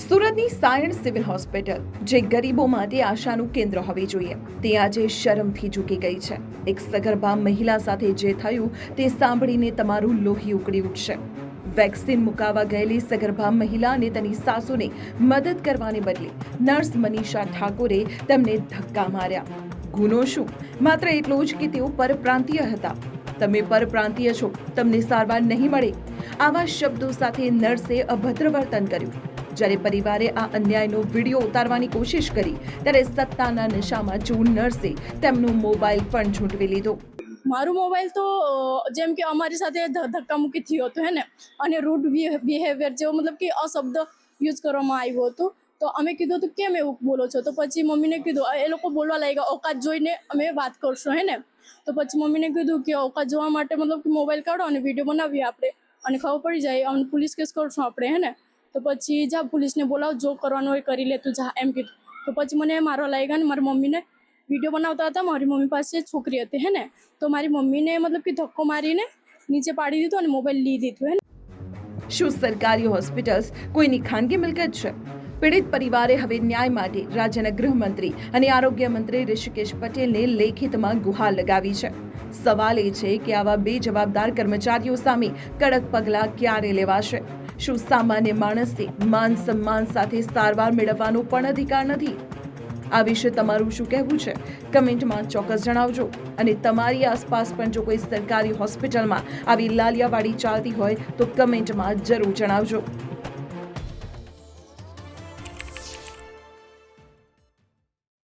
સુરતની science civil hospital, જે ગરીબો માટે આશાનું કેન્દ્ર હોવી જોઈએ, તે આજે શરમથી ઝૂકી ગઈ છે. એક સગર્ભા મહિલા સાથે જે થયું તે સાંભળીને તમારું લોહી ઉકળી ઉઠશે. વેક્સિન મુકાવવા ગયેલી સગર્ભા મહિલા અને તેની સાસુને મદદ કરવાને બદલે નર્સ મનીષા ઠાકોરે તેમને ધક્કા માર્યા. ગુનો શું? માત્ર એટલો જ કે તેઓ પરપ્રાંતીય હતા. તમે પરપ્રાંતીય છો, તમને સારવાર નહીં મળે. આવા શબ્દો સાથે નર્સે અભદ્ર વર્તન કર્યું. જ્યારે પરિવારે આ અન્યાયનો વિડીયો ઉતારવાની કોશિશ કરી ત્યારે સત્તાના નશામાં ચૂર નર્સે તેમનો મોબાઈલ પણ ઝૂંટવી લીધો. મારું મોબાઈલ તો જેમ કે અમારી સાથે ધક્કા મૂકી થયો હતો હે ને, અને રૂડ બિહેવિયર જેવો મતલબ કે અશબ્દ યુઝ કરવામાં આવ્યો હતો. તો અમે કીધું હતું કેમ એવું બોલો છો? તો પછી મમ્મીને કીધું, એ લોકો બોલવા લાગ્યા ઓકાત જોઈને અમે વાત કરશું હે ને. તો પછી મમ્મીને કીધું કે ઓકાત જોવા માટે મતલબ કે મોબાઈલ કાઢો અને વિડીયો બનાવીએ આપણે, અને ખબર પડી જાય અમને પોલીસ કેસ કરશું આપણે હે ને. તો પછી જા પોલીસને બોલાવ, જો કરવાનું હોય કરી લે તું જા એમ કીધું. તો પછી મને મારવા લાગ્યા ને મારી મમ્મીને વિડીયો બનાવતા હતા. મારી મમ્મી પાસે છોકરી હતી હે ને, તો મારી મમ્મીને મતલબ કે ધક્કો મારીને નીચે પાડી દીધો અને મોબાઈલ લઈ લીધો હે. શું સરકારી હોસ્પિટલ્સ કોઈની ખાનગી મિલકત છે? પીડિત પરિવારે હવે ન્યાય માટે રાજ્યના ગૃહમંત્રી અને આરોગ્ય મંત્રી ઋષિકેશ પટેલને લેખિતમાં ગુહાર લગાવી છે. સવાલ એ છે કે આવા બેજવાબદાર કર્મચારીઓ સામે કડક પગલાં ક્યારે લેવાશે? શું સામાન્ય માણસે માન સન્માન સાથે સારવાર મેળવવાનો પણ અધિકાર નથી? આ વિશે તમારું શું કહેવું છે? કમેન્ટમાં ચોક્કસ જણાવજો. અને તમારી આસપાસ પણ જો કોઈ સરકારી હોસ્પિટલમાં આવી લાલિયાવાડી ચાલતી હોય તો કમેન્ટમાં જરૂર જણાવજો.